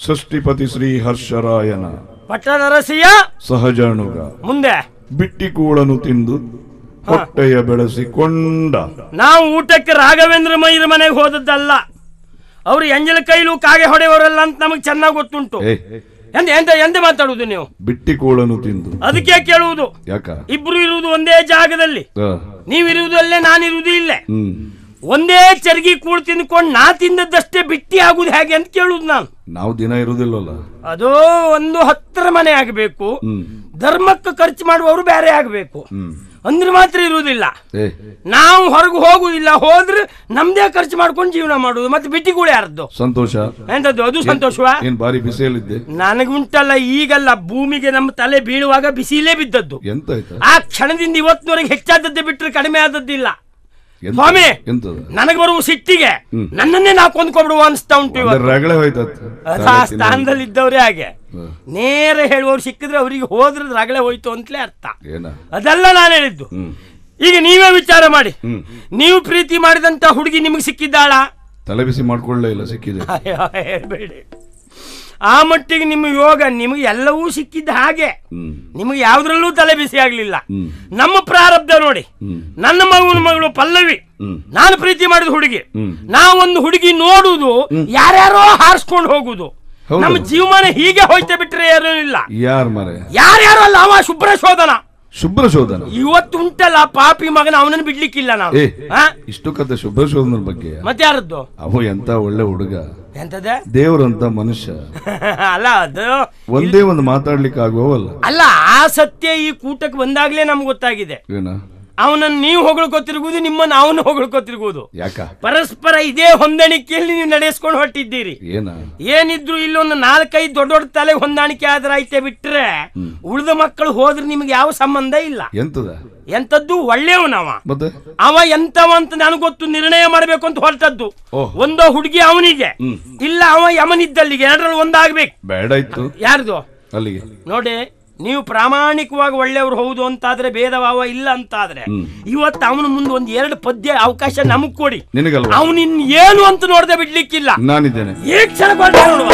ಷಷ್ಠಿಪತಿ ಶ್ರೀ ಹರ್ಷರಾಯನ ಪಟ್ಟನರಸಿಯ ಸಹಜಾನುಗ ಮುಂದೆ ಬಿಟ್ಟಿ ಕೂಳನು ತಿಂದು ಹೊಟ್ಟೆಯ ಬೆಳೆಸಿಕೊಂಡ. ನಾವು ಊಟಕ್ಕೆ ರಾಘವೇಂದ್ರ ಮೈರ ಮನೆಗೆ ಹೋದದ್ದಲ್ಲ, ಅವ್ರು ಎಂಜಲ ಕೈಲು ಕಾಗೆ ಹೊಡೆಯವರಲ್ಲ ಅಂತ ನಮಗೆ ಚೆನ್ನಾಗಿ ಗೊತ್ತುಂಟು. ಎಂತ ಮಾತಾಡುದು ನೀವು? ಬಿಟ್ಟಿ ಕೂಳನು ತಿಂದು ಅದಕ್ಕೆ ಕೇಳುವುದು. ಯಾಕ? ಇಬ್ರು ಇರುವುದು ಒಂದೇ ಜಾಗದಲ್ಲಿ, ನೀವಿರುವುದು ಅಲ್ಲೇ, ನಾನಿರುವುದು ಇಲ್ಲೇ. ಒಂದೇ ಚರ್ಗಿ ಕೂಳು ತಿಂದ್ಕೊಂಡು ನಾ ತಿಂದದ್ದಷ್ಟೇ ಬಿಟ್ಟಿ ಆಗುದು ಹೇಗೆ ಅಂತ ಕೇಳುದು ನಾನು. ನಾವು ದಿನ ಇರುವುದಿಲ್ಲಲ್ಲ. ಅದು ಒಂದು 10 ಮನೆ ಆಗಬೇಕು, ಧರ್ಮಕ್ಕೆ ಖರ್ಚು ಮಾಡುವವರು ಬೇರೆ ಆಗಬೇಕು, ಅಂದ್ರೆ ಮಾತ್ರ ಇರುವುದಿಲ್ಲ. ನಾವು ಹೊರಗೆ ಹೋಗುದಿಲ್ಲ, ಹೋದ್ರೆ ನಮ್ದೇ ಖರ್ಚು ಮಾಡ್ಕೊಂಡು ಜೀವನ ಮಾಡುದು. ಮತ್ತೆ ಬಿಟ್ಟಿ ಕೂಡ ಯಾರದ್ದು ಸಂತೋಷ ಎಂತದ್ದು? ಅದು ಸಂತೋಷವಾ? ಏನ್ ಬಾರಿ ಬಿಸಿಲಿದ್ದೆ? ನನಗುಂಟಲ್ಲ, ಈಗಲ್ಲ, ಭೂಮಿಗೆ ನಮ್ಮ ತಲೆ ಬೀಳುವಾಗ ಬಿಸಿಲೇ ಬಿದ್ದದ್ದು. ಆ ಕ್ಷಣದಿಂದ ಇವತ್ತಿನವರೆಗೆ ಹೆಚ್ಚಾದದ್ದೇ ಬಿಟ್ಟರೆ ಕಡಿಮೆ ಆದದ್ದಿಲ್ಲ. ಸ್ವಾಮಿ, ನನಗೆ ಬರುವ ಸಿಟ್ಟಿಗೆ ನನ್ನನ್ನೇ ನಾ ಕೊಂದ್ಕೊಬಿಡುವ ಅನ್ಸ್ತಾ ಉಂಟು. ಆ ಸ್ಥಾನದಲ್ಲಿ ಇದ್ದವ್ರೆ ಹಾಗೆ ನೇರ ಹೇಳುವವ್ರು ಸಿಕ್ಕಿದ್ರೆ ಅವರಿಗೆ ಹೋದ್ರೆ ರಗಳೆ ಹೋಯ್ತು ಅಂತಲೇ ಅರ್ಥ. ಅದೆಲ್ಲ ನಾನು ಹೇಳಿದ್ದು. ಈಗ ನೀವೇ ವಿಚಾರ ಮಾಡಿ, ನೀವು ಪ್ರೀತಿ ಮಾಡಿದಂತ ಹುಡುಗಿ ನಿಮಗೆ ಸಿಕ್ಕಿದ್ದಾಳ? ತಲೆ ಬಿಸಿ ಮಾಡ್ಕೊಳ್ಳೇ ಇಲ್ಲ, ಸಿಕ್ಕಿದೆ. ಹೇಳ್ಬೇಡಿ, ಆ ಮಟ್ಟಿಗೆ ನಿಮ್ಮ ಯೋಗ ನಿಮಗೆ ಎಲ್ಲವೂ ಸಿಕ್ಕಿದ್ದ ಹಾಗೆ, ನಿಮಗೆ ಯಾವ್ದ್ರಲ್ಲೂ ತಲೆ ಬಿಸಿ ಆಗ್ಲಿಲ್ಲ. ನಮ್ಮ ಪ್ರಾರಬ್ಧ ನೋಡಿ, ನನ್ನ ಮಗಳು ಪಲ್ಲವಿ, ನಾನು ಪ್ರೀತಿ ಮಾಡಿದ ಹುಡುಗಿ, ನಾವೊಂದು ಹುಡುಗಿ ನೋಡುದು, ಯಾರ್ಯಾರೋ ಹಾರಿಸ್ಕೊಂಡು ಹೋಗುದು, ನಮ್ಮ ಜೀವಮಾನ ಹೀಗೆ ಹೋಯ್ತಾ ಬಿಟ್ರೆ ಯಾರೂ ಇಲ್ಲ. ಯಾರ್ಯಾರೋ ಅಲ್ಲ, ಅವ ಶುಭ್ರಶೋಧನ ಇವತ್ತು ಉಂಟಲ್ಲ ಪಾಪಿ ಮಗನ, ಅವನನ್ನು ಬಿಡ್ಲಿಕ್ಕಿಲ್ಲ ನಾವು. ಇಷ್ಟು ಕತೆ ಶುಭ್ರಶೋಧನ ಬಗ್ಗೆ ಮತ್ತೆ ಯಾರದ್ದು? ಅವು ಎಂತ ಒಳ್ಳೆ ಹುಡುಗ, ಎಂತದ ದೇವ್ರಂತ ಮನುಷ್ಯ ಅಲ್ಲ. ಅದು ಒಂದೇ ಒಂದು ಮಾತಾಡ್ಲಿಕ್ಕೆ ಆಗುವಲ್ಲ. ಅಲ್ಲ, ಆ ಸತ್ಯ ಈ ಕೂಟಕ್ಕೆ ಬಂದಾಗ್ಲೇ ನಮ್ಗೆ ಗೊತ್ತಾಗಿದೆ. ಅವನನ್ನು ನೀವು ಹೊಗಳ್ಕೊತಿರ್ಬೋದು, ನಿಮ್ಮನ್ನು ಅವನು ಹೊಗಳ್ಕೊತಿರ್ಬೋದು. ಪರಸ್ಪರ ಇದೇ ಹೊಂದಾಣಿಕೆಯಲ್ಲಿ ನೀವು ನಡೆಸ್ಕೊಂಡು ಹೊರಟಿದ್ದೀರಿ. ಏನಿದ್ರು ಇಲ್ಲೊಂದು 4-5 ದೊಡ್ಡ ದೊಡ್ಡ ತಲೆ ಹೊಂದಾಣಿಕೆ ಆದ್ರೆ ಆಯ್ತೆ ಬಿಟ್ರೆ ಉಳಿದ ಮಕ್ಕಳು ಹೋದ್ರೆ ನಿಮ್ಗೆ ಯಾವ ಸಂಬಂಧ ಇಲ್ಲ. ಎಂತದ್ದು ಒಳ್ಳೆಯವನವ, ಅವ ಎಂತವ ಅಂತ ನನಗೆ ಗೊತ್ತು. ನಿರ್ಣಯ ಮಾಡಬೇಕು ಅಂತ ಹೊರಟದ್ದು ಒಂದೋ ಹುಡುಗಿ ಅವನಿಗೆ, ಇಲ್ಲ ಅವ ಯಮನಿದ್ದಲ್ಲಿಗೆ, ಎರಡರಲ್ಲಿ ಒಂದಾಗ್ಬೇಕು. ಯಾರ್ದು ನೋಡಿ, ನೀವು ಪ್ರಾಮಾಣಿಕವಾಗಿ ಒಳ್ಳೆಯವರು ಹೌದು ಅಂತಾದ್ರೆ, ಭೇದಭಾವ ಇಲ್ಲ ಅಂತಾದ್ರೆ, ಇವತ್ತು ಅವನು ಮುಂದೆ 1-2 ಪದ್ಯ ಅವಕಾಶ ನಮಗ್ ಕೊಡಿ. ಅವನಿನ್ ಏನು ಅಂತ ನೋಡದೆ ಬಿಡ್ಲಿಕ್ಕಿಲ್ಲ. ನಾನಿದ್ದೇನೆ ಈ ಕ್ಷಣ ನೋಡುವ.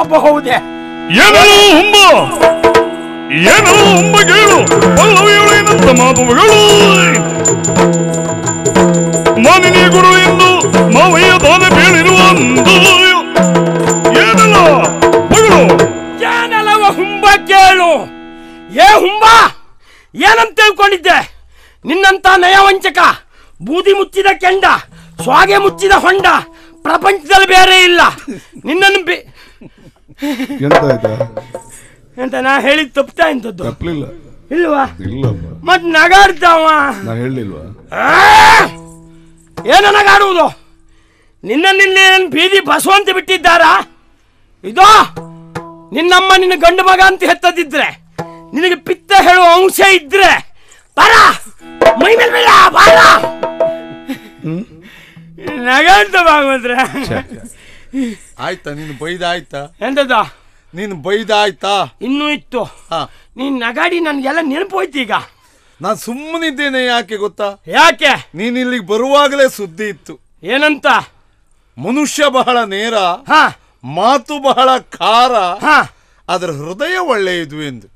ಒಬ್ಬ ಹೌದೇ ಮಾನಿನಿ ಗುರು ಎಂದು ಮಾವಯ್ಯ ತಾನೆ ಬೀಳಿರುವ ಏನಲ್ಲವ ಹುಂಬ ಕೇಳು. ಹುಂಬ ಏನಂತ ತಿಳ್ಕೊಂಡಿದ್ದೆ? ನಿನ್ನಂತ ನಯವಂಚಕ, ಬೂದಿ ಮುಚ್ಚಿದ ಕೆಂಡ, ಸ್ವಾಗೆ ಮುಚ್ಚಿದ ಹೊಂಡ ಪ್ರಪಂಚದಲ್ಲಿ ಬೇರೆ ಇಲ್ಲ. ನಿನ್ನನ್ನು ಎಂತ ನಾ ಹೇಳಿದ್ ತಪ್ತಾ ಇಂಥದ್ದು ಇಲ್ವಾ? ಮತ್ ನಗಾಡ್ತಾವ ಏನ ನಗಾಡುವುದು? ನಿನ್ನಲ್ಲಿ ಬೀದಿ ಬಸವಂತ ಬಿಟ್ಟಿದ್ದಾರಾ? ಇದೋ ನಿನ್ನಮ್ಮ ನಿನ್ನ ಗಂಡು ಮಗ ಅಂತ ಹೆತ್ತದಿದ್ರೆ, ನಿನಗೆ ಪಿತ್ತ ಹೇಳುವ ಅಂಶ ಇದ್ರೆ ಬರ ಮೈ ಮೇಲೆ ಬೇಡ ಬಾರ. ನಗಾಡ್ತ ಭಾಗವತ್ರ ಆಯ್ತಾ? ನೀನು ಬೈದ ಆಯ್ತಾ? ಎಂತದ ನೀನು ಬೈದ ಆಯ್ತಾ? ಇನ್ನೂ ಇತ್ತು. ನೀನ್ ನಗಾಡಿ ನನ್ಗೆಲ್ಲ ನೆನಪು ಹೋಯ್ತು. ಈಗ ನಾನು ಸುಮ್ಮನಿದ್ದೇನೆ. ಯಾಕೆ ಗೊತ್ತಾ? ಯಾಕೆ? ನೀನ್ ಇಲ್ಲಿಗೆ ಬರುವಾಗಲೇ ಸುದ್ದಿ ಇತ್ತು. ಏನಂತ? ಮನುಷ್ಯ ಬಹಳ ನೇರ, ಮಾತು ಬಹಳ ಖಾರ, ಅದ್ರ ಹೃದಯ ಒಳ್ಳೆಯದು ಎಂದು.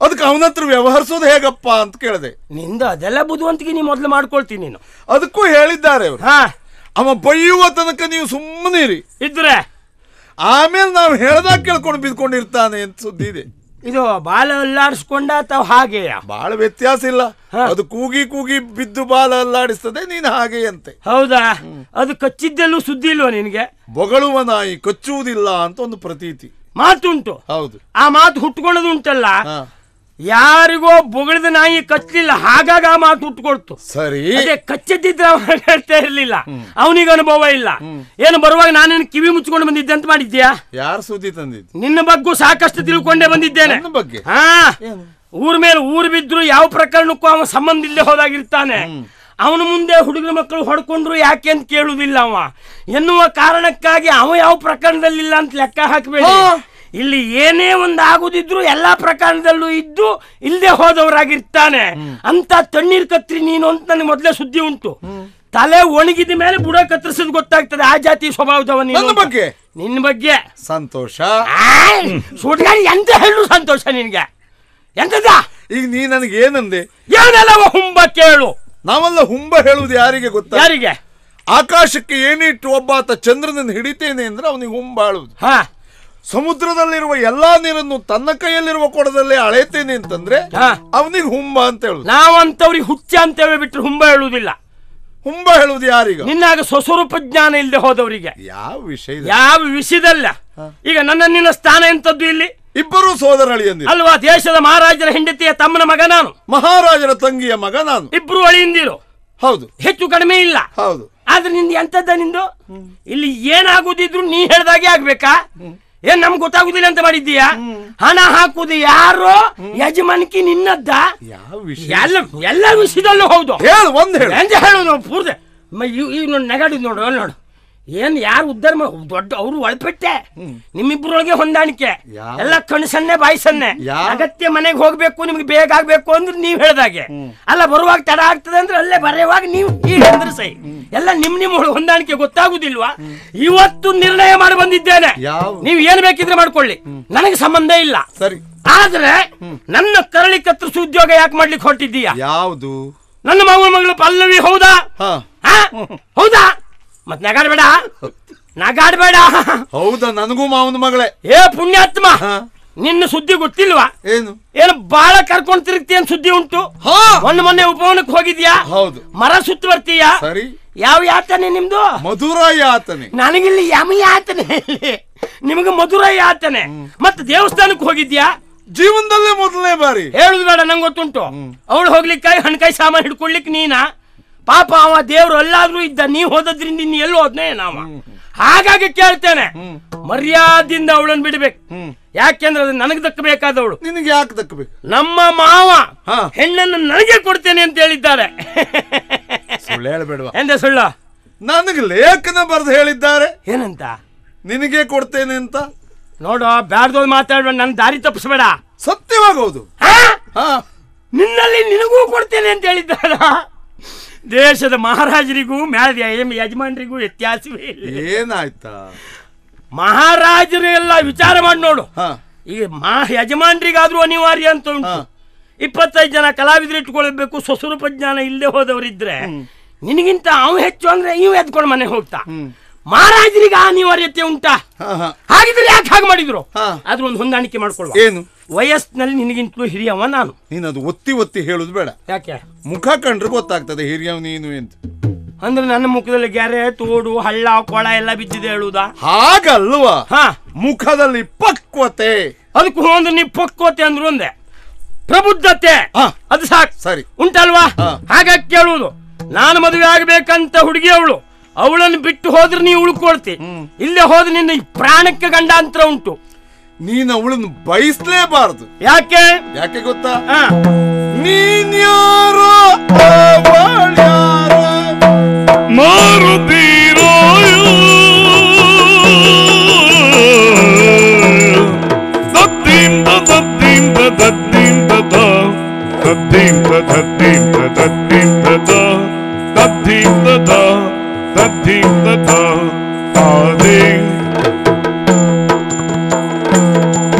ಅದಕ್ಕೆ ಅವನ ಹತ್ರ ವ್ಯವಹರಿಸೋದು ಹೇಗಪ್ಪ ಅಂತ ಕೇಳಿದೆ. ನಿಂದ ಅದೆಲ್ಲ ಬುದ್ಧಿವಂತಿಗೆ ನೀ ಮೊದಲು ಮಾಡ್ಕೊಳ್ತೀನಿ ನೀನು. ಅದಕ್ಕೂ ಹೇಳಿದ್ದಾರೆ ಅವರು. ಅವ ಬೈಯುವ ತನಕ ನೀವು ಸುಮ್ಮನಿರಿ ಇದ್ರೆ ಆಮೇಲೆ ನಾವು ಹೇಳ್ದಾಗ ಕೇಳ್ಕೊಂಡು ಬಿದ್ಕೊಂಡಿರ್ತಾನೆ ಅಂತ ಸುದ್ದಿ ಇದೆ. ಇದು ಬಾಲ ಅಲ್ಲಾಡಿಸ್ಕೊಂಡ ಅಥವಾ ಹಾಗೆ? ಬಾಳ ವ್ಯತ್ಯಾಸ ಇಲ್ಲ. ಅದು ಕೂಗಿ ಕೂಗಿ ಬಿದ್ದು ಬಾಲ ಅಲ್ಲಾಡಿಸ್ತದೆ, ನೀನು ಹಾಗೆ ಅಂತೆ. ಹೌದಾ? ಅದು ಕಚ್ಚಿದ್ದಲ್ಲೂ ಸುದ್ದಿ ಇಲ್ವಾ ನಿನ್ಗೆ? ಬೊಗಳುವ ನಾಯಿ ಕಚ್ಚುವುದಿಲ್ಲ ಅಂತ ಒಂದು ಪ್ರತೀತಿ ಮಾತುಂಟು. ಹೌದು. ಆ ಮಾತು ಹುಟ್ಕೊಳ್ಳೋದು ಉಂಟಲ್ಲ, ಯಾರಿಗೋ ಬೊಗಳಿದ ನಾಯಿ ಕಚ್ಚಲಿಲ್ಲ, ಹಾಗಾಗಿ ಆ ಮಾತು ಉಟ್ಕೊಳ್ತು. ಸರಿ, ಅದೇ ಕಚ್ಚದಿದ್ರೆ ಹೇಳ್ತಾ ಇರ್ಲಿಲ್ಲ. ಅವನಿಗೆ ಅನುಭವ ಇಲ್ಲ. ಏನು ಬರುವಾಗ ನಾನು ಕಿವಿ ಮುಚ್ಕೊಂಡು ಬಂದಿದ್ದೆ ಅಂತ ಮಾಡಿದ್ಯಾ? ಯಾರು ಸುದ್ದಿ ತಂದಿದ್ದು? ನಿನ್ನ ಬಗ್ಗೆ ಸಾಕಷ್ಟು ತಿಳ್ಕೊಂಡೇ ಬಂದಿದ್ದೇನೆ. ಬಗ್ಗೆ ಊರ್ ಮೇಲೆ ಊರು ಬಿದ್ರು ಯಾವ ಪ್ರಕರಣಕ್ಕೂ ಅವನ ಸಂಬಂಧ ಇಲ್ಲದೆ ಹೋದಾಗಿರ್ತಾನೆ. ಅವನ ಮುಂದೆ ಹುಡುಗರ ಮಕ್ಕಳು ಹೊಡ್ಕೊಂಡ್ರು ಯಾಕೆ ಅಂತ ಕೇಳುವುದಿಲ್ಲ ಅವ ಎನ್ನುವ ಕಾರಣಕ್ಕಾಗಿ ಅವ ಯಾವ ಪ್ರಕರಣದಲ್ಲಿಲ್ಲ ಅಂತ ಲೆಕ್ಕ ಹಾಕಬೇಡಿ. ಇಲ್ಲಿ ಏನೇ ಒಂದು ಆಗುದಿದ್ರು ಎಲ್ಲಾ ಪ್ರಕರಣದಲ್ಲೂ ಇದ್ದು ಇಲ್ಲದೆ ಹೋದವರಾಗಿರ್ತಾನೆ ಅಂತ ತಣ್ಣೀರ್ ಕತ್ರಿ ನೀನು ಅಂತ ನನಗೆ ಮೊದಲೇ ಸುದ್ದಿ ಉಂಟು. ತಲೆ ಒಣಗಿದ ಮೇಲೆ ಬುಡ ಕತ್ತರಿಸೋದು ಗೊತ್ತಾಗ್ತದೆ ಆ ಜಾತಿ ಸ್ವಭಾವದವ. ನಿನ್ನ ಬಗ್ಗೆ ಸಂತೋಷ ಸುಡ್ಗಾಡಿ ಎಂತ ಹೇಳು ಸಂತೋಷ ನಿನ್ಗೆ ಎಂತದ? ಈಗ ನೀ ನನಗೆ ಏನಂದೆ? ಏನೆಲ್ಲ ಹುಂಬ ಕೇಳು. ನಾವೆಲ್ಲ ಹುಂಬ ಹೇಳುವುದು ಯಾರಿಗೆ ಗೊತ್ತಾ? ಯಾರಿಗೆ? ಆಕಾಶಕ್ಕೆ ಏನಿಟ್ಟು ಒಬ್ಬಾತ ಚಂದ್ರನನ್ನು ಹಿಡಿತೇನೆ ಅಂದ್ರೆ ಅವನಿಗೆ ಹುಂಬ ಹೇಳುವುದು. ಸಮುದ್ರದಲ್ಲಿರುವ ಎಲ್ಲಾ ನೀರನ್ನು ತನ್ನ ಕೈಯಲ್ಲಿರುವ ಕೊಡದಲ್ಲೇ ಅಳೆತೇನೆ ಅಂತಂದ್ರೆ ಅವನಿಗೆ ಹುಂಬ ಅಂತ ಹೇಳುದು. ನಾವಂತವ್ರಿಗೆ ಹುಚ್ಚ ಅಂತೇಳಿ ಬಿಟ್ರೆ ಹುಂಬ ಹೇಳುವುದಿಲ್ಲ. ಹುಂಬ ಹೇಳುವುದು ಯಾರೀಗ? ನಿನ್ನಾಗ ಸ್ವಸ್ವರೂಪ ಜ್ಞಾನ ಇಲ್ಲದೆ ಹೋದವರಿಗೆ. ಯಾವ ವಿಷಯ? ಯಾವ ವಿಷಯದಲ್ಲ. ಈಗ ನನ್ನ ನಿನ್ನ ಸ್ಥಾನ ಎಂತದ್ದು ಇಲ್ಲಿ? ಇಬ್ಬರು ಸೋದರಳಿಯಂದಿರು ಅಲ್ವಾ? ದೇಶದ ಮಹಾರಾಜರ ಹೆಂಡತಿಯ ತಮ್ಮನ ಮಗ ನಾನು, ಮಹಾರಾಜರ ತಂಗಿಯ ಮಗ ನಾನು. ಇಬ್ರು ಅಳಿಯಂದಿರು. ಹೌದು, ಹೆಚ್ಚು ಕಡಿಮೆ ಇಲ್ಲ. ಹೌದು. ಆದ್ರೆ ನಿಂದು ಎಂತದ್ದ ನಿಂದು? ಇಲ್ಲಿ ಏನಾಗುದಿದ್ರು ನೀ ಹೇಳ್ದಾಗೆ ಆಗ್ಬೇಕಾ? ಏನ್ ನಮ್ಗೆ ಗೊತ್ತಾಗುದಿಲ್ಲ ಅಂತ ಮಾಡಿದ್ದೀಯಾ? ಹಣ ಹಾಕುದು ಯಾರು? ಯಜಮಾನಿಕೆ ನಿನ್ನದ್ದ. ಯಾವ ವಿಷಯ? ಎಲ್ಲ ವಿಷಯದಲ್ಲೂ ಹೌದು. ಹೇಳು ಹೇಳುದು ಪೂರ್ತಿ ಈಗ ನೋಡಿ ನೆಗಾಡಿದ್ ನೋಡು. ನೋಡು ಏನ್ ಯಾರು ಉದ್ಧಾರ ದೊಡ್ಡ ಅವರು ಒಳಪೆಟ್ಟೆ. ನಿಮ್ಮಿಬ್ರೊಳಗೆ ಹೊಂದಾಣಿಕೆ ಎಲ್ಲ ಕಣ್ಣು ಸನ್ನೆ ಬಾಯಿ ಸನ್ನೆ. ಅಗತ್ಯ ಮನೆಗೆ ಹೋಗ್ಬೇಕು ನಿಮ್ಗೆ ಬೇಗ ಆಗ್ಬೇಕು ಅಂದ್ರೆ ನೀವ್ ಹೇಳ್ದಾಗೆ. ಅಲ್ಲ ಬರುವಾಗ ತಡ ಆಗ್ತದೆ ಅಂದ್ರೆ ಅಲ್ಲೇ ಬರೆಯುವಾಗ ನೀವು ಈಗ ಅಂದ್ರೆ ಸೈ ಎಲ್ಲ ನಿಮ್ ಹೊಂದಾಣಿಕೆ ಗೊತ್ತಾಗುದಿಲ್ವಾ? ಇವತ್ತು ನಿರ್ಣಯ ಮಾಡಿ ಬಂದಿದ್ದೇನೆ. ನೀವ್ ಏನ್ ಬೇಕಿದ್ರೆ ಮಾಡ್ಕೊಳ್ಳಿ, ನನಗೆ ಸಂಬಂಧ ಇಲ್ಲ. ಸರಿ, ಆದ್ರೆ ನನ್ನ ಕರಳಿ ಕತ್ತರಿಸು ಉದ್ಯೋಗ ಯಾಕೆ ಮಾಡ್ಲಿಕ್ಕೆ ಹೊರಟಿದ್ದೀಯಾ? ಯಾವುದು? ನನ್ನ ಮಗಳು ಪಲ್ಲವಿ. ಹೌದಾ? ಹೌದಾ? ಮತ್ ನಗಾಡ್ಬೇಡ, ನಗಾಡ್ಬೇಡ. ಹೌದಾ? ನನಗೂ ಮಾವನ ಮಗಳೇ. ಏ ಪುಣ್ಯಾತ್ಮ, ನಿನ್ನ ಸುದ್ದಿ ಗೊತ್ತಿಲ್ವಾ? ಏನು ಬಾಳ ಕರ್ಕೊಂಡ್ ತಿರುಗ್ತಿ ಅಂತ ಸುದ್ದಿ ಉಂಟು. ಮೊನ್ನೆ ಉಪವನಕ್ಕೆ ಹೋಗಿದ್ಯಾ? ಹೌದು. ಮರ ಸುತ್ತ ಬರ್ತೀಯಾ? ಸರಿ. ಯಾವ ಯಾತನೆ ನಿಮ್ದು? ಮಧುರ ಯಾತನೆ. ನನಗಿಲ್ಲಿ ಯಮ ಯಾತನೆ, ನಿಮಗೆ ಮಧುರ ಯಾತನೆ. ಮತ್ತೆ ದೇವಸ್ಥಾನಕ್ಕೆ ಹೋಗಿದ್ಯಾ? ಜೀವನದಲ್ಲೇ ಮೊದಲನೇ ಬಾರಿ. ಹೇಳುದು ಬೇಡ, ನಂಗೆ ಗೊತ್ತುಂಟು. ಅವಳು ಹೋಗ್ಲಿಕ್ಕಾಗಿ ಹಣ್ಕಾಯಿ ಸಾಮಾನು ಹಿಡ್ಕೊಳ್ಲಿಕ್ಕೆ ನೀನಾ? ಪಾಪ ಅವ ದೇವ್ರು ಎಲ್ಲಾದ್ರೂ ಇದ್ದ, ನೀವ್ ಹೋದದ್ರಿಂದ ಇನ್ನು ಎಲ್ಲೋ ಹೋದ್ನೇ ನಾವ. ಹಾಗಾಗಿ ಕೇಳ್ತೇನೆ, ಮರ್ಯಾದಿಂದ ಅವಳನ್ನು ಬಿಡ್ಬೇಕು. ಯಾಕೆಂದ್ರೆ ಅದು ನನಗೆ ದಕ್ಕಬೇಕಾದವಳು. ನಿನಗೆ ಯಾಕೆ ದಕ್ಕಬೇಕು? ನಮ್ಮ ಮಾವ ಹೆಣ್ಣನ್ನು ನನಗೆ ಕೊಡ್ತೇನೆ ಅಂತ ಹೇಳಿದ್ದಾರೆ. ಸುಳ್ಳು ಹೇಳಬೇಡವಾ? ಎಂದ ಸುಳ್ಳು? ನನಗೆ ಲೇಖನ ಬರೆದು ಹೇಳಿದ್ದಾರೆ. ಏನಂತ? ನಿನಗೆ ಕೊಡ್ತೇನೆ ಅಂತ. ನೋಡು, ಬ್ಯಾಡ್ದೋದು ಮಾತಾಡ್ಬೇಡ, ನನ್ನ ದಾರಿ ತಪ್ಪಿಸ್ಬೇಡ. ಸತ್ಯವಾಗಬಹುದು. ನಿನ್ನಲ್ಲಿ ನಿನಗೂ ಕೊಡ್ತೇನೆ ಅಂತ ಹೇಳಿದ್ದಾರ. ದೇಶದ ಮಹಾರಾಜರಿಗೂ ಯಜಮಾನರಿಗೂ ವ್ಯತ್ಯಾಸವೇ ಇಲ್ಲ. ಏನಾಯ್ತಾ? ಮಹಾರಾಜರು ಎಲ್ಲ ವಿಚಾರ ಮಾಡಿ ನೋಡು. ಈಗ ಯಜಮಾನರಿಗಾದ್ರೂ ಅನಿವಾರ್ಯ ಅಂತ ಉಂಟು. 25 ಜನ ಕಲಾವಿದರು ಇಟ್ಕೊಳ್ಬೇಕು. ಸ್ವಸ್ವರೂಪ ಜ್ಞಾನ ಇಲ್ಲದೆ ಹೋದವರಿದ್ರೆ ನಿನಗಿಂತ ಅವ್ ಹೆಚ್ಚು ಅಂದ್ರೆ ಇವ್ ಎದ್ಕೊಂಡು ಮನೆ ಹೋಗ್ತಾ. ಮಹಾರಾಜರಿಗೆ ಅನಿವಾರ್ಯತೆ ಉಂಟಾ? ಹಾಗಿದ್ರೆ ಯಾಕೆ ಹಾಗೆ ಮಾಡಿದ್ರು? ಆದ್ರೂ ಒಂದು ಹೊಂದಾಣಿಕೆ ಮಾಡ್ಕೊಳ್ಳುವ. ಏನು? ವಯಸ್ಸಿನಲ್ಲಿ ನಿನಗಿಂತಲೂ ಹಿರಿಯವ ನಾನು. ನೀನು ಅದು ಒತ್ತಿ ಒತ್ತಿ ಹೇಳುದು ಬೇಡ. ಯಾಕೆ? ಮುಖ ಕಂಡ್ರೆ ಗೊತ್ತಾಗ್ತದೆ ಹಿರಿಯವ ನೀನು ಅಂತ. ಅಂದ್ರೆ ನನ್ನ ಮುಖದಲ್ಲಿ ಗೆರೆ, ತೋಡು, ಹಳ್ಳ, ಕೊಳ ಎಲ್ಲ ಬಿದ್ದಿದೆ ಹೇಳುದಾ? ಹಾಗಲ್ವಾ? ಮುಖದಲ್ಲಿ ಪಕ್ವತೆ. ಅದಕ್ಕೂ ಒಂದು ನೀ ಪಕ್ವತೆ ಅಂದ್ರು ಒಂದೇ, ಪ್ರಬುದ್ಧತೆ, ಅದು ಸಾಕು. ಸರಿ ಉಂಟಲ್ವಾ? ಹಾಗಾಗಿ ಕೇಳುವುದು, ನಾನು ಮದುವೆ ಆಗ್ಬೇಕಂತ ಹುಡುಗಿ ಅವಳು, ಅವಳನ್ನು ಬಿಟ್ಟು ಹೋದ್ರೆ ನೀವು ಉಳ್ಕೊಳ್ತಿ. ಇಲ್ಲೇ ಹೋದ್ರೆ ನಿನ್ನ ಪ್ರಾಣಕ್ಕೆ ಗಂಡಾಂತರ ಉಂಟು. ನೀನು ಅವಳನ್ನು ಬಯಸ್ಲೇಬಾರದು. ಯಾಕೆ? ಯಾಕೆ ಗೊತ್ತಾ? ನೀನ್ಯಾರೋ ಮಾರುತ್ತೀರೋ ದದ್ದಿಂತ ದದ್ದಿಂತ ದದ್ದಿಂತ ದದ್ದಿಂತ ದದ್ದಿಂತ ದದ್ದಿಂತ ದದ್ದಿಂತ ದದ್ದಿಂತ ಆದೇ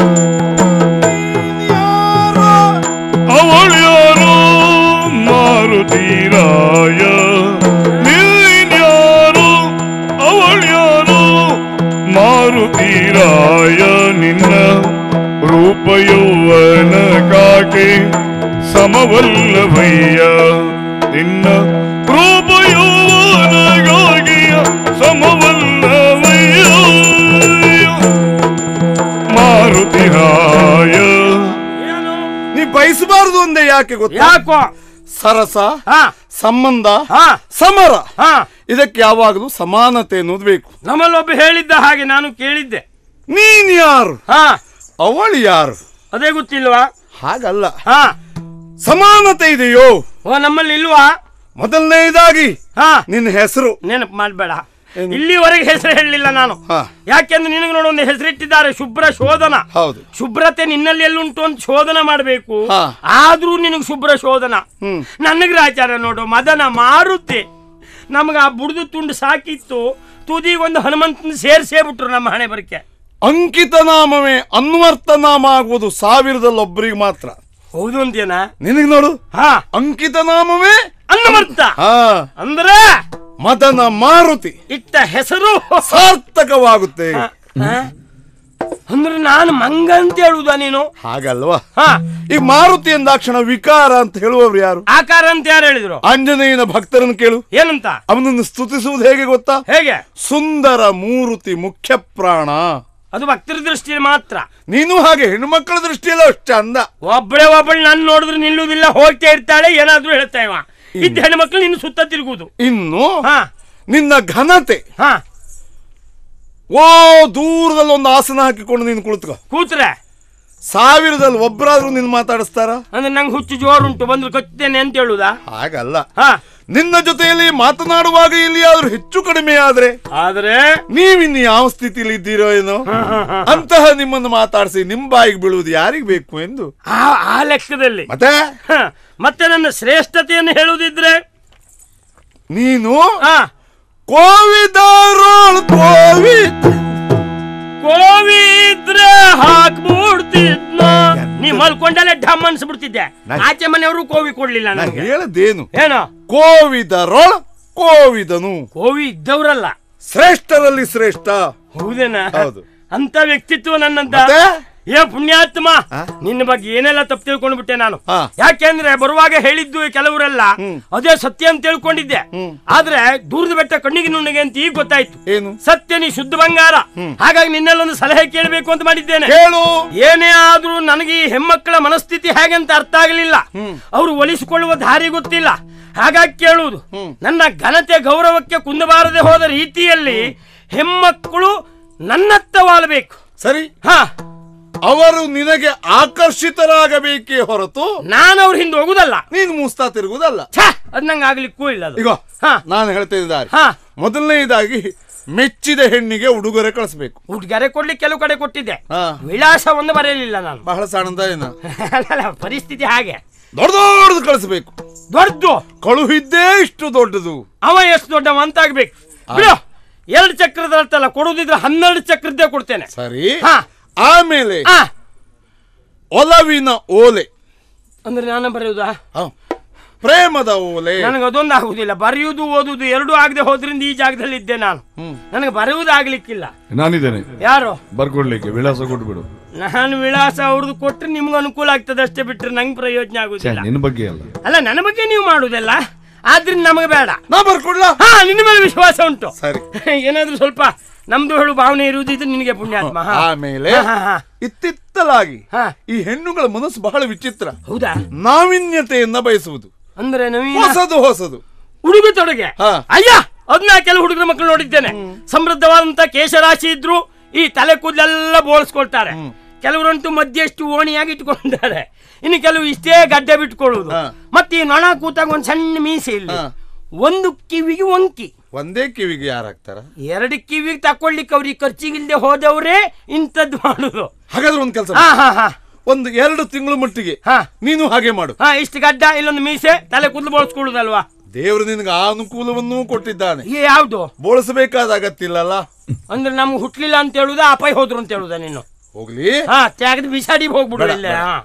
ಅವಳ್ಯಾರೋ ಮಾರುತೀರಾಯ ನೀನ್ಯಾರೋ ಅವಳ್ಯಾರೋ ಮಾರುತೀರಾಯ ನಿನ್ನ ರೂಪ ಯೌವನಕ್ಕಾಗಿ ಸಮವಲ್ಲಭಯ್ಯ ನಿನ್ನ ರೂಪ ಯೌವನಕ್ಕಾಗಿ ಸಮವಲ್ಲಭಯ್ಯ ಮಾರುತಿರಾಯ. ನೀ ಬಯಸ ಯಾಕೆ ಗೊತ್ತಾ? ಯಾಕೋ? ಸರಸ, ಹಾ ಸಂಬಂಧ, ಹಾ ಸಮರ, ಹಾ ಇದಕ್ಕೆ ಯಾವಾಗಲೂ ಸಮಾನತೆ ಅನ್ನೋದು ಬೇಕು. ನಮ್ಮಲ್ಲೊಬ್ಬ ಹೇಳಿದ್ದ ಹಾಗೆ ನಾನು ಕೇಳಿದ್ದೆ. ನೀನ್ ಯಾರು, ಹಾ ಅವಳು ಯಾರು, ಅದೇ ಗೊತ್ತಿಲ್ವಾ? ಹಾಗಲ್ಲ. ಹಾ ಸಮಾನತೆ ಇದೆಯೋ? ಓ ನಮ್ಮಲ್ಲಿ ಇಲ್ವಾ? ಮೊದಲನೇದಾಗಿ ಹಾ ನಿನ್ನ ಹೆಸರು ನೆನಪು ಮಾಡ್ಬೇಡ. ಇಲ್ಲಿವರೆಗೆ ಹೆಸರು ಹೇಳಲಿಲ್ಲ ನಾನು. ಯಾಕೆಂದ್ರೆ ನಿನಗೆ ನೋಡು, ಒಂದು ಹೆಸರಿಟ್ಟಿದ್ದಾರೆ, ಶುಭ್ರ ಶೋಧನ. ಹೌದು, ಶುಭ್ರತೆ ನಿನ್ನಲ್ಲಿ ಎಲ್ಲುಂಟು ಅಂತ ಶೋಧನ ಮಾಡಬೇಕು. ಆದ್ರೂ ನಿನಗೆ ಶುಭ್ರ ಶೋಧನ. ನನಗ್ರ ಆಚಾರ ನೋಡು, ಮದನ ಮಾರುತಿ. ನಮ್ಗ ಆ ಬುಡ್ದು ತುಂಡು ಸಾಕಿತ್ತು, ತುದಿಗೊಂದು ಹನುಮಂತನ ಸೇರ್ಸೇ ಬಿಟ್ರು ನಮ್ಮ ಹಣೆ ಬರಕ್ಕೆ. ಅಂಕಿತ ನಾಮವೇ ಅನ್ವರ್ಥ ನಾಮ ಆಗುವುದು 1000 ಮಾತ್ರ. ಹೌದು ಅಂತೇನಾ? ನಿನಗೆ ನೋಡು, ಹಾ ಅಂಕಿತ ನಾಮವೇ ಅನ್ವರ್ಥ ಅಂದ್ರೆ ಮದನ ಮಾರುತಿ. ಇಟ್ಟ ಹೆಸರು ಸಾರ್ಥಕವಾಗುತ್ತೆ. ಅಂದ್ರೆ ನಾನು ಮಂಗ ಅಂತ ಹೇಳುದಾ ನೀನು? ಹಾಗಲ್ವಾ? ಹಾ ಈ ಮಾರುತಿ ಎಂದಾಕ್ಷಣ ವಿಕಾರ ಅಂತ ಹೇಳುವವರು ಯಾರು? ಆಕಾರ ಅಂತ ಯಾರು ಹೇಳಿದ್ರು? ಆಂಜನೇಯನ ಭಕ್ತರನ್ನು ಕೇಳು. ಏನಂತ? ಅವನನ್ನು ಸ್ತುತಿಸುವುದು ಹೇಗೆ ಗೊತ್ತಾ? ಹೇಗೆ? ಸುಂದರ ಮೂರುತಿ ಮುಖ್ಯ ಪ್ರಾಣ. ಅದು ಭಕ್ತರ ದೃಷ್ಟಿಯಲ್ಲಿ ಮಾತ್ರ. ನೀನು ಹಾಗೆ ಹೆಣ್ಣುಮಕ್ಕಳ ದೃಷ್ಟಿಯಲ್ಲ ಅಷ್ಟು ಚಂದ. ಒಬ್ಬಳೆ ನಾನು ನೋಡಿದ್ರೆ ನಿಲ್ಲುವುದಿಲ್ಲ, ಹೋಗ್ತಾ ಇರ್ತಾಳೆ, ಏನಾದ್ರೂ ಹೇಳ್ತಾ ಇವ. ಇದ್ದ ಹೆಣ್ಮಕ್ಳು ನಿನ್ನ ಸುತ್ತ ತಿರುಗುವುದು. ಇನ್ನು ನಿನ್ನ ಘನತೆ. ಓ ದೂರದಲ್ಲಿ ಒಂದು ಆಸನ ಹಾಕಿಕೊಂಡು ನೀನು ಕೂತ್ರೆ 1000 ಒಬ್ಬರಾದ್ರೂ ನಿನ್ ಮಾತಾಡಿಸ್ತಾರ? ಅಂದ್ರೆ ನಂಗೆ ಹುಚ್ಚು ಜೋರುಂಟು, ಬಂದ್ರು ಕಚ್ಚುತ್ತೇನೆ ಅಂತ ಹೇಳುದಾ? ಹಾಗಲ್ಲ. ನಿನ್ನ ಜೊತೆಯಲ್ಲಿ ಮಾತನಾಡುವಾಗ ಇಲ್ಲಿ ಆದ್ರೂ ಹೆಚ್ಚು ಕಡಿಮೆ ಆದ್ರೆ ನೀವಿನ್ನು ಯಾವ ಸ್ಥಿತಿಲಿ ಇದ್ದೀರೋ ಏನೋ, ಅಂತಹ ನಿಮ್ಮನ್ನು ಮಾತಾಡಿಸಿ ನಿಮ್ ಬಾಯಿಗೆ ಬೀಳುವುದು ಯಾರಿಗ್ ಬೇಕು ಎಂದು ಆ ಲೆಕ್ಕದಲ್ಲಿ. ಮತ್ತೆ ನನ್ನ ಶ್ರೇಷ್ಠತೆಯನ್ನು ಹೇಳುವುದಿದ್ರೆ ನೀನು ಕೋವಿದಾರೋಳ್ ಕೋವಿದ್ರೆ ಹಾಕ್ಬಿಡ್ತಿದ್ನ. ನೀ ಮಲ್ಕೊಂಡಲ್ಲೇ ಢಮ್ ಅನ್ಸ್ಬಿಡ್ತಿದ್ದೆ. ಆಚೆ ಮನೆಯವರು ಕೋವಿ ಕೊಡ್ಲಿಲ್ಲ ನನಗೆ. ಹೇಳದೇನು? ಏನೋ ಕೋವಿದರೋಳ್ ಕೋವಿದನು. ಕೋವಿ ಇದ್ದವರಲ್ಲ, ಶ್ರೇಷ್ಠರಲ್ಲಿ ಶ್ರೇಷ್ಠ. ಹೌದೇನಾ? ಹೌದು. ಅಂತ ವ್ಯಕ್ತಿತ್ವ ನನ್ನಂತ. ಏ ಪುಣ್ಯಾತ್ಮ, ನಿನ್ನ ಬಗ್ಗೆ ಏನೆಲ್ಲ ತಪ್ಪು ತಿಳ್ಕೊಂಡು ಬಿಟ್ಟೆ ನಾನು. ಯಾಕೆಂದ್ರೆ ಬರುವಾಗ ಹೇಳಿದ್ದು ಕೆಲವರೆಲ್ಲ ಅದೇ ಸತ್ಯ ಅಂತ ತಿಳ್ಕೊಂಡಿದ್ದೆ. ಆದ್ರೆ ದೂರದ ಬೆಟ್ಟ ಕಣ್ಣಿಗೆ ನುಣ್ಣಗೆ ಅಂತ ಈಗ ಗೊತ್ತಾಯ್ತು. ಸತ್ಯ ನೀ ಶುದ್ಧ ಬಂಗಾರ. ಹಾಗಾಗಿ ನಿನ್ನೆಲ್ಲೊಂದು ಸಲಹೆ ಕೇಳಬೇಕು ಅಂತ ಮಾಡಿದ್ದೇನೆ. ಏನೇ ಆದ್ರೂ ನನಗೆ ಈ ಹೆಣ್ಮಕ್ಕಳ ಮನಸ್ಥಿತಿ ಹೇಗೆ ಅಂತ ಅರ್ಥ ಆಗಲಿಲ್ಲ. ಅವರು ಒಲಿಸಿಕೊಳ್ಳುವ ದಾರಿ ಗೊತ್ತಿಲ್ಲ. ಹಾಗಾಗಿ ಕೇಳುವುದು, ನನ್ನ ಘನತೆ ಗೌರವಕ್ಕೆ ಕುಂದಬಾರದೆ ಹೋದ ರೀತಿಯಲ್ಲಿ ಹೆಣ್ಮಕ್ಕಳು ನನ್ನತ್ತ ವಾಲಬೇಕು. ಸರಿ, ಅವರು ನಿನಗೆ ಆಕರ್ಷಿತರಾಗಬೇಕೇ ಹೊರತು ನಾನು ಅವ್ರ ಹಿಂದೆ ಹೋಗುದಲ್ಲ, ನೀನು ಮೂಸ್ತಾ ತಿರುಗುದಲ್ಲ. ಅದ್ ನಂಗೆ ಆಗ್ಲಿಕ್ಕೂ ಇಲ್ಲ. ಈಗ ನಾನು ಹೇಳ್ತಿದ್ದಾರೆ, ಮೊದಲನೇದಾಗಿ ಮೆಚ್ಚಿದ ಹೆಣ್ಣಿಗೆ ಉಡುಗೊರೆ ಕಳಿಸ್ಬೇಕು. ಉಡುಗೊರೆ ಕೊಡ್ಲಿಕ್ಕೆ ಕೆಲವು ಕಡೆ ಕೊಟ್ಟಿದ್ದೆ, ವಿಳಾಸ ಒಂದು ಬರೆಯಲಿಲ್ಲ ನಾನು. ಬಹಳ ಸಣ್ಣದ ಪರಿಸ್ಥಿತಿ ಹಾಗೆ. ದೊಡ್ಡದು ಕಳಿಸ್ಬೇಕು. ದೊಡ್ಡದು ಕಳುಹಿದ್ದೇ ಇಷ್ಟು ದೊಡ್ಡದು. ಅವ ಎಷ್ಟು ದೊಡ್ಡವ ಅಂತ ಆಗ್ಬೇಕು. 2 ಚಕ್ರದ ಅರ್ಥಲ್ಲ, ಕೊಡುದಿದ್ರೆ 12 ಚಕ್ರದ್ದೇ ಕೊಡ್ತೇನೆ. ಸರಿ. ಆಮೇಲೆ ಒಲವಿನ ಓಲೆ ಅಂದ್ರೆ ನಾನು ಬರೆಯುವುದಾ? ಪ್ರೇಮದ ಓಲೆ. ನನಗೆ ಅದೊಂದು ಆಗುದಿಲ್ಲ. ಬರೆಯುವುದು ಓದುದು ಎರಡೂ ಆಗದೆ ಹೋದ್ರಿಂದ ಈ ಜಾಗದಲ್ಲಿ ಇದ್ದೆ ನಾನು. ನನಗೆ ಬರೆಯುವುದು ಆಗ್ಲಿಕ್ಕಿಲ್ಲ. ನಾನಿದ್ದೇನೆ. ಯಾರು ಬರ್ಕೊಡ್ಲಿಕ್ಕೆ? ವಿಳಾಸ ಕೊಟ್ಬಿಡು. ನಾನು ವಿಳಾಸ ಅವ್ರದ್ದು ಕೊಟ್ರೆ ನಿಮ್ಗೆ ಅನುಕೂಲ ಆಗ್ತದೆ ಅಷ್ಟೇ, ಬಿಟ್ರೆ ನಂಗೆ ಪ್ರಯೋಜನ ಆಗುದಿಲ್ಲ. ನಿನ್ನ ಬಗ್ಗೆ ಅಲ್ಲ, ನನ್ನ ಬಗ್ಗೆ ನೀವು ಮಾಡುದಲ್ಲ, ಆದ್ರಿಂದ ನಮಗೆ ಬೇಡ. ನಾ ಬರ್ಕೊಡ್ಲ? ನಿನ್ನ ಮೇಲೆ ವಿಶ್ವಾಸ ಉಂಟು. ಸರಿ. ಏನಾದ್ರೂ ಸ್ವಲ್ಪ ನಮ್ದು ಹೇಳು ಭಾವನೆ ಇರುವುದಿದ್ರೆ ನಿನಗೆ ಪುಣ್ಯಾತ್ಮ. ಆಮೇಲೆ ಇತ್ತಿತ್ತಲಾಗಿ ಈ ಹೆಣ್ಣುಗಳ ಮನಸ್ಸು ಬಹಳ ವಿಚಿತ್ರ. ಹೌದಾ? ನಾವಿನ್ಯತೆಯನ್ನ ಬಯಸುವುದು. ಅಂದ್ರೆ ಹೊಸದು ಉಡುಗೆ ತೊಡುಗೆ. ಅಯ್ಯ, ಅದನ್ನ ಕೆಲವು ಹುಡುಗರ ಮಕ್ಕಳು ನೋಡಿದ್ದೇನೆ. ಸಮೃದ್ಧವಾದಂತ ಕೇಶರಾಶಿ ಇದ್ರು ಈ ತಲೆ ಕೂದಲೆಲ್ಲ ಬೋಳಿಸ್ಕೊಳ್ತಾರೆ. ಕೆಲವರಂತೂ ಮಧ್ಯಷ್ಟು ಓಣಿಯಾಗಿ ಇಟ್ಕೊಂಡಿದ್ದಾರೆ. ಇನ್ನು ಕೆಲವು ಇಷ್ಟೇ ಗಡ್ಡೆ ಬಿಟ್ಕೊಳ್ಳುವುದು. ಮತ್ತೆ ಈ ನೊಣ ಕೂತಾಗ ಒಂದ್ ಸಣ್ಣ ಮೀಸೆ ಇಲ್ಲ, ಒಂದು ಕಿವಿಗೆ ಒಂಕಿ. ಒಂದೇ ಕಿವಿಗೆ ಯಾರಾಗ್ತಾರ? 2 ಕಿವಿಗೆ ತಕೊಳ್ಳಿಕ್ಕೆ ಅವ್ರಿಗೆ ಖರ್ಚಿಗಿಲ್ದೆ ಹೋದವ್ರೆ ಇಂಥದ್ದು ಮಾಡುದು. ಹಾಗಾದ್ರೆ ಒಂದ್ ಕೆಲಸ, ಒಂದು 2 ತಿಂಗಳು ಮಟ್ಟಿಗೆ ನೀನು ಹಾಗೆ ಮಾಡು. ಇಷ್ಟು ಗಡ್ಡ, ಇಲ್ಲೊಂದು ಮೀಸೆ, ತಲೆ ಕೂದಲು ಬೋಳಿಸ್ಕೊಳ್ಳುದಲ್ವಾ? ದೇವರು ನಿನ್ಗೆ ಆ ಅನುಕೂಲವನ್ನೂ ಕೊಟ್ಟಿದ್ದಾನೆ. ಯಾವ್ದು? ಬೋಳಿಸಬೇಕಾದ ಅಗತ್ಯಿಲ್ಲಲ್ಲ. ಅಂದ್ರೆ ನಮ್ಗೆ ಹುಟ್ಲಿಲ್ಲ ಅಂತ ಹೇಳುದಾ, ಅಪಾಯ ಹೋದ್ರು ಅಂತ ಹೇಳುದಾ? ನೀನು ಹೋಗ್ಲಿ, ತ್ಯಾಗದ ಬಿಸಾಡಿ ಹೋಗ್ಬಿಡು.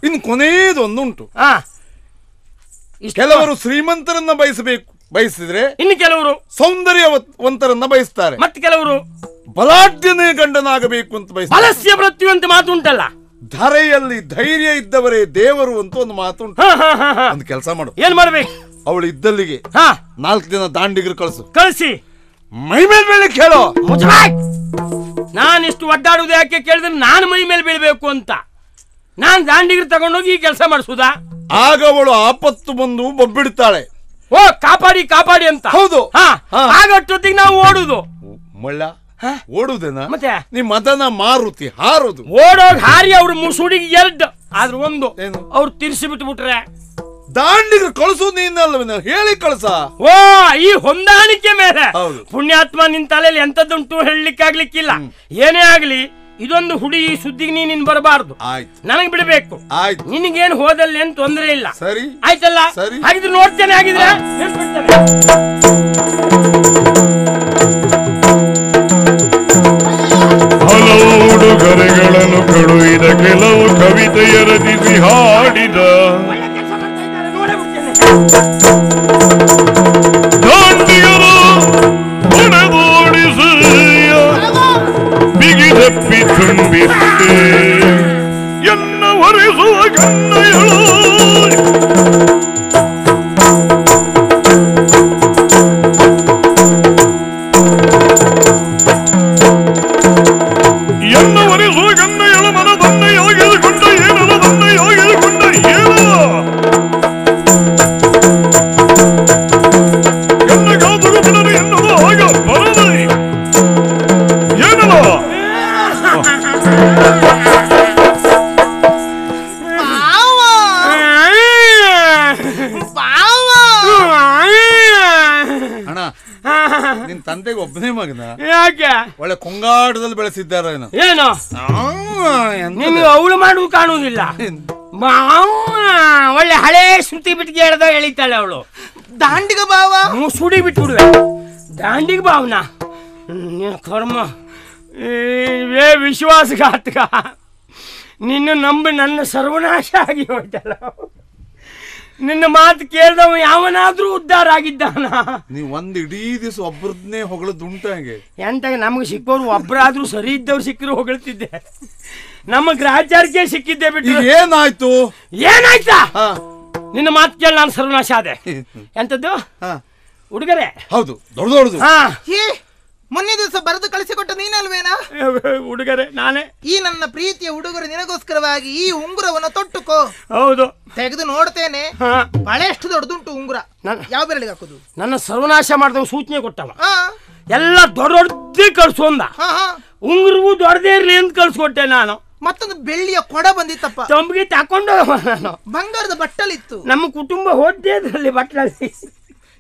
ಇನ್ನು ಕೊನೆಯದೊಂದುಂಟು. ಕೆಲವರು ಶ್ರೀಮಂತರನ್ನ ಬಯಸಿದ್ರೆ ಇನ್ನು ಕೆಲವರು ಸೌಂದರ್ಯವಂತರನ್ನ ಬಯಸ್ತಾರೆ. ಮತ್ತೆ ಕೆಲವರು ಬಲಾಢ್ಯನೇ ಗಂಡನಾಗಬೇಕು ಅಂತ ಬಯಸ್ತಾರೆ. ಬಲಸ್ಯ ಮೃತ್ಯು ಅಂತ ಮಾತು ಉಂಟಲ್ಲ. ಧರೆಯಲ್ಲಿ ಧೈರ್ಯ ಇದ್ದವರೇ ದೇವರು ಅಂತ ಒಂದು ಮಾತುಂಟು. ಒಂದು ಕೆಲಸ ಮಾಡು. ಏನ್ ಮಾಡ್ಬೇಕು? ಅವಳು ಇದ್ದಲ್ಲಿಗೆ 4 ಜನ ದಾಂಡಿಗರು ಕಳಿಸಿ ಮೈ ಮೇಲೆ ಬೀಳಕ್ಕೆ ಹೇಳೋ. ನಾನಿಷ್ಟು ಒಡ್ಡಾಡುವುದು ಯಾಕೆ ಕೇಳಿದ್ರೆ ನಾನು ಮೈ ಮೇಲೆ ಬೀಳ್ಬೇಕು ಅಂತ. ನಾನ್ ದಾಂಡಿಗರು ತಗೊಂಡೋಗಿ ಈ ಕೆಲಸ ಮಾಡಿಸುದಾ? ಆಗ ಅವಳು ಆಪತ್ತು ಬಂದು ಬೊಬ್ಬಿಡ್ತಾಳೆ. ಓ ಕಾಪಾಡಿ ಕಾಪಾಡಿ ಅಂತ. ಹೌದು. ಆಗಷ್ಟೊತ್ತಿಗೆ ನಾವು ಓಡುದು. ಮಳ್ಳ ಓಡುದೇನಾ? ಮತ್ತೆ ನಿಮ್ ಮದನ ಮಾರುತಿ ಹಾರುದು. ಓಡೋಗ್ ಹಾರಿ ಅವ್ರ ಮುಸುಡಿಗೆ ಎರಡು ಆದ್ರ ಒಂದು ಏನು ಅವ್ರು ತಿರ್ಸಿ ಬಿಟ್ಬಿಟ್ರೆ ದಾಂಡಿಗೆ ಕಳಿಸು ನೀನಲ್ವ, ಹೇಳಿ ಕಳ್ಸ. ಓ ಈ ಹೊಂದಾಣಿಕೆ ಮೇಲೆ ಪುಣ್ಯಾತ್ಮ ನಿನ್ ತಲೆಯಲ್ಲಿ ಎಂತದ್ದುಂಟು ಹೇಳಲಿಕ್ಕಾಗ್ಲಿಕ್ಕಿಲ್ಲ. ಏನೇ ಆಗ್ಲಿ ಇದೊಂದು ಹುಡುಗಿ ಸುದ್ದಿಗೆ ನೀನ್ ಬರಬಾರ್ದು. ನನಗ್ ಬಿಡಬೇಕು. ನಿನಗೇನು ಹೋದಲ್ಲಿ ಏನ್ ತೊಂದ್ರೆ ಇಲ್ಲ. ಸರಿ ಆಯ್ತಲ್ಲ? ಹಾಗಿದ್ರೆ ನೋಡ್ತೇನೆ. ಆಗಿದ್ರೆ ಹಲವು ಉಡುಗೊರೆಗಳನ್ನು ಕಳುಹಿದ, ಕೆಲವು ಕವಿತೆಯ ರಚಿಸಿ ಹಾಡಿದ, ದಾಂಡಿಗರು ಹೊಡೆದೋಡಿಸಿ ಬಿಗಿದಪ್ಪಿ ತುಂಬಿಸಿ ಎನ್ನ ಹೊರಿಸುವ ಕನ್ನಯಳು ನಿನ್ ತಂದೆಗೆ ಒಬ್ಬನೇ ಮಗನ? ಯಾಕೆ? ಒಳ್ಳೆ ಕೊಂಗಾಟದಲ್ಲಿ ಬೆಳೆಸಿದ್ದಾರೆ. ಏನು ನಿಮ್ಗೆ ಅವಳು ಮಾಡುವುದು ಕಾಣುವುದಿಲ್ಲ. ಒಳ್ಳೆ ಹಳೆ ಶ್ರುತಿ ಬಿಟ್ಟಿಗೆ ಹೇಳ್ದ ಎಳಿತಾಳೆ ಅವಳು. ದಾಂಡಿಗ ಭಾವ ಸುಡಿ ಬಿಟ್ಬಿಡುವೆ. ದಾಂಡಿಗ ಭಾವನ ಕರ್ಮ ವಿಶ್ವಾಸಘಾತಕ. ನಿನ್ನ ನಂಬಿ ನನ್ನ ಸರ್ವನಾಶ ಆಗಿ ಹೋಯ್ತಲ್ಲ. ನಿನ್ನ ಮಾತು ಕೇಳಿದವ ಯಾವನಾದ್ರೂ ಉದ್ಧಾರ ಆಗಿದ್ದಾನ? ನೀವ್ ಒಂದ್ ಇಡೀ ದಿವಸ ಒಬ್ಬರನ್ನೇ ಹೊಗಳದುಂಟಂಗೆ. ಎಂತ ನಮ್ಗೆ ಸಿಕ್ಕೋರು ಒಬ್ಬರಾದ್ರೂ ಸರಿ ಇದ್ದವ್ರು ಸಿಕ್ಕರು ಹೊಗಳ್ತಿದ್ದೆ. ನಮ್ಮ ಗ್ರಾಚಾರಕ್ಕೆ ಸಿಕ್ಕಿದ್ದೆ ಬಿಟ್ಟು ಏನಾಯ್ತು? ಏನಾಯ್ತಾ? ನಿನ್ನ ಮಾತು ಕೇಳಿ ನಾನು ಸರ್ವನಾಶ ಆದೆ. ಎಂತದ್ದು ಹುಡುಗರೆ? ಹೌದು, ದೊಡ್ಡ ದೊಡ್ಡದು. ಮೊನ್ನೆ ದಿವಸ ಬರೆದು ಕಳಿಸಿಕೊಟ್ಟ ನೀನಲ್ವೇನಾ? ಹುಡುಗರೆ ನಾನೇ. ಈ ನನ್ನ ಪ್ರೀತಿಯ ಹುಡುಗರು ನಿನಗೋಸ್ಕರವಾಗಿ ಈ ಉಂಗುರವನ್ನು ತೊಟ್ಟುಕೋ. ಹೌದು, ತೆಗೆದು ನೋಡ್ತೇನೆ. ಬಹಳಷ್ಟು ದೊಡ್ಡದುಂಟು ಉಂಗುರ. ಯಾವ ಬೆರಳಿಗೆ ಹಾಕುದು? ನನ್ನ ಸರ್ವನಾಶ ಮಾಡಿದವ ಸೂಚನೆ ಕೊಟ್ಟವ. ಎಲ್ಲ ದೊಡ್ಡ ದೊಡ್ಡದೇ ಕಳ್ಸು ಅಂದ. ಉಂಗುರವು ದೊಡ್ಡದೇ ಇರ್ಲಿ ಅಂತ ಕಳ್ಸಿಕೊಟ್ಟೆ ನಾನು. ಮತ್ತೊಂದು ಬೆಳ್ಳಿಯ ಕೊಡ ಬಂದಿತ್ತಪ್ಪ. ತಂಬಿಗೆ ತಕೊಂಡು ನಾನು. ಬಂಗಾರದ ಬಟ್ಟಲಿತ್ತು. ನಮ್ಮ ಕುಟುಂಬ ಹೋದ್ದೇ ಅದ್ರಲ್ಲಿ ಬಟ್ಟಲಲ್ಲಿ.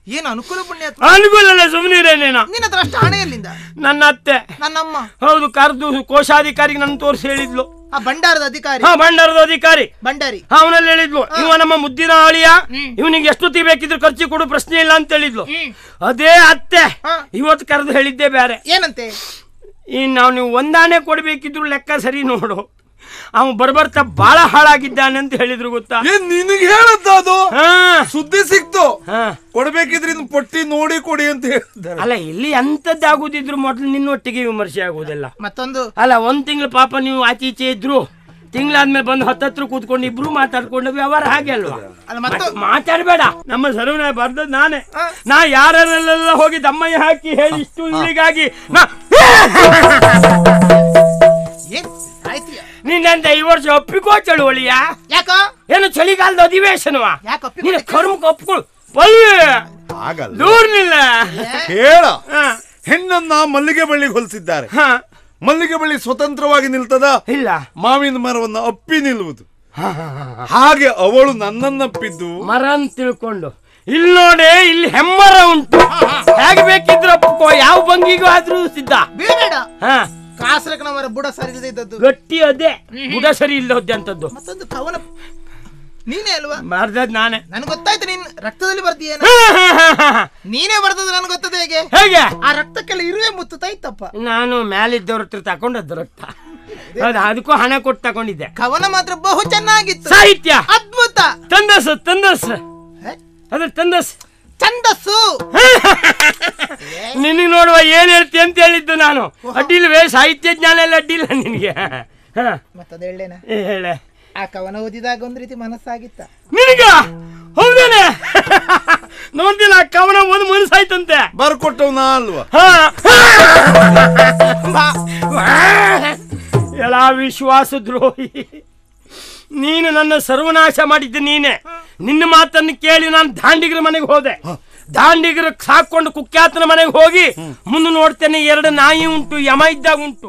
ಏನು ಅನುಕೂಲ ಪುಣ್ಯ? ಅನುಕೂಲ ಸುಮ್ಮನಿರೇ. ನೀನು ನಿನ್ನ ಹತ್ರ ಅಷ್ಟು ಹಣ ಎಲ್ಲಿಂದ? ನನ್ನ ಅತ್ತೆ. ನನ್ನಮ್ಮ. ಹೌದು, ಕರೆದು ಕೋಶಾಧಿಕಾರಿಗೆ ನನ್ನ ತೋರಿಸಿ ಹೇಳಿದ್ಲು. ಭಂಡಾರದ ಅಧಿಕಾರಿ? ಭಂಡಾರದ ಅಧಿಕಾರಿ ಭಂಡಾರಿ. ಅವನಲ್ಲಿ ಹೇಳಿದ್ಲು, ಇವ ನಮ್ಮ ಮುದ್ದಿನ ಅಳಿಯ, ಇವನಿಗೆ ಎಷ್ಟು ಬೇಕಿದ್ರು ಖರ್ಚು ಕೊಡು, ಪ್ರಶ್ನೆ ಇಲ್ಲ ಅಂತ ಹೇಳಿದ್ಲು. ಅದೇ ಅತ್ತೆ ಇವತ್ತು ಕರೆದು ಹೇಳಿದ್ದೆ ಬೇರೆ. ಏನಂತೆ? ನೀವು ಹೊಂದಾಣೆ ಕೊಡ್ಬೇಕಿದ್ರು ಲೆಕ್ಕ ಸರಿ ನೋಡು, ಅವ ಬರ್ಬರ್ತಾ ಬಾಳ ಹಾಳಾಗಿದ್ದಾನೆ ಅಂತ ಹೇಳಿದ್ರು. ಗೊತ್ತಾ? ನಿನಗೆ ಹೇಳತ್ತ ಅದು? ಸುದ್ದಿ ಸಿಕ್ತು. ಕೊಡ್ಬೇಕಿದ್ರೆ ಪಟ್ಟಿ ನೋಡಿ ಕೊಡಿ ಅಂತ ಹೇಳಿದ್ದಾರೆ. ಅಲ್ಲ, ಇಲ್ಲಿ ಎಂತದ್ದಾಗುದಿದ್ರು ಮೊದ್ಲು ನಿನ್ನೊಟ್ಟಿಗೆ ವಿಮರ್ಶೆ ಆಗುದಿಲ್ಲ. ಮತ್ತೊಂದು ಅಲ್ಲ, ಒಂದ್ ತಿಂಗಳು ಪಾಪ ನೀವು ಆಚೀಚೆ ಇದ್ರು, ತಿಂಗಳಾದ್ಮೇಲೆ ಬಂದು ಹತ್ತತ್ರ ಕೂತ್ಕೊಂಡು ಇಬ್ರು ಮಾತಾಡ್ಕೊಂಡು ವ್ಯವಹಾರ ಹಾಗೆ ಅಲ್ವಾ? ಮಾತಾಡ್ಬೇಡ. ನಮ್ಮ ಸರ್ವನಾಶ ಬರ್ದದ್ ನಾನೇ. ನಾ ಯಾರನ್ನೆಲ್ಲ ಹೋಗಿ ದಮ್ಮಯ್ಯ ಹಾಕಿ ಹೇಳಿ ಇಷ್ಟು ಇಲ್ಲಿಗಾಗಿ ನಿನ್ನಂತ ಈ ವರ್ಷ ಒಪ್ಪಿಕೋ ಚಳುವಳಿಯ. ಯಾಕ? ಏನು ಚಳಿಗಾಲದ ಅಧಿವೇಶನವಾ? ನಿನ್ನ ಕರ್ಮ ಒಪ್ಕೊಳ್ಳು. ದೂರ್ನಿಲ್ಲ. ಹೇಳ, ಹೆಣ್ಣನ್ನ ಮಲ್ಲಿಗೆ ಬಳ್ಳಿಗೆ ಹೊಲಿಸಿದ್ದಾರೆ. ಮಲ್ಲಿಗೆ ಬಳ್ಳಿ ಸ್ವತಂತ್ರವಾಗಿ ನಿಲ್ತದ? ಇಲ್ಲ. ಮಾವಿನ ಮರವನ್ನು ಅಪ್ಪಿ ನಿಲ್ಲುವುದು. ಹಾಗೆ ಅವಳು ನನ್ನನ್ನಪ್ಪಿದ್ದು ಮರ ಅಂತ ತಿಳ್ಕೊಂಡು. ಇಲ್ಲಿ ನೋಡಿ, ಇಲ್ಲಿ ಹೆಮ್ಮರ ಉಂಟು. ಹೇಗೆ ಬೇಕಿದ್ರು ಒಪ್ಕೋ, ಯಾವ ಭಂಗಿಗೂ ಆದ್ರೂ ಸಿದ್ಧ. ಬೇಡ. ಕಾಸರಕನವರ ಬುಡ ಸರಿ ಇದ್ದದ್ದು ಗಟ್ಟಿ. ಅದೇ ಬುಡ ಸರಿ ಇಲ್ಲದೆ ಅಂತದ್ದು. ಮತ್ತೊಂದು ಕವನ ನೀನೇ ಅಲ್ವಾ ಬರ್ದದ್? ನಾನೇ. ನನ್ಗೆ ಗೊತ್ತಾಯ್ತು, ನೀನ್ ರಕ್ತದಲ್ಲಿ ಬರ್ತೀಯೇನ? ನೀನೇ ಬರ್ದದ್ದು ನನ್ಗೆ ಗೊತ್ತದೆ. ಹೇಗೆ? ಹೇಗೆ? ಆ ರಕ್ತಕ್ಕೆಲ್ಲ ಇರುವೆ ಮುತ್ತು ತೈತಪ್ಪ. ನಾನು ಮ್ಯಾಲಿದ್ದವ್ರ ಹತ್ರ ತಕೊಂಡದ್ದು ರಕ್ತ. ಅದಕ್ಕೂ ಹಣ ಕೊಟ್ಟು ತಕೊಂಡಿದ್ದೆ. ಕವನ ಮಾತ್ರ ಬಹು ಚೆನ್ನಾಗಿತ್ತು. ಸಾಹಿತ್ಯ ಅದ್ಭುತ. ತಂದಸ್ ತಂದಸ್ ಅದ್ರ ತಂದಸ್ ಛಂದಸ್ಸು. ನಿನಗೆ ನೋಡುವ ಏನ್ ಹೇಳ್ತಿ ಅಂತ ಹೇಳಿದ್ದು ನಾನು. ಅಡ್ಡಿಲ್ವೇ? ಸಾಹಿತ್ಯ ಜ್ಞಾನ ಎಲ್ಲ ಅಡ್ಡಿಲ್ಲ ನಿನಗೆ? ಮತ್ತದ ಹೇಳೇನ? ಹೇಳೆ. ಆ ಕವನ ಓದಿದಾಗ ಒಂದ್ ರೀತಿ ಮನಸ್ಸಾಗಿತ್ತ ನಿನಗ? ಹೌದೇನೆ? ನೋಡ್ತಿಲ್ಲ, ಕವನ ಒಂದು ಮನಸ್ಸಾಯ್ತಂತೆ. ಬರ್ಕೊಟ್ಟವ್ನ ಅಲ್ವಾ? ಎಲ್ಲ ವಿಶ್ವಾಸ ದ್ರೋಹಿ. ನೀನು ನನ್ನ ಸರ್ವನಾಶ ಮಾಡಿದ್ದು ನೀನೆ. ನಿನ್ನ ಮಾತನ್ನು ಕೇಳಿ ನಾನು ದಾಂಡಿಗರ ಮನೆಗೆ ಹೋದೆ. ದಾಂಡಿಗರ ಸಾಕೊಂಡು ಕುಖ್ಯಾತನ ಮನೆಗೆ ಹೋಗಿ ಮುಂದೆ ನೋಡ್ತೇನೆ 2 ನಾಯಿ ಉಂಟು, ಯಮ ಇದ್ದಾಗ ಉಂಟು.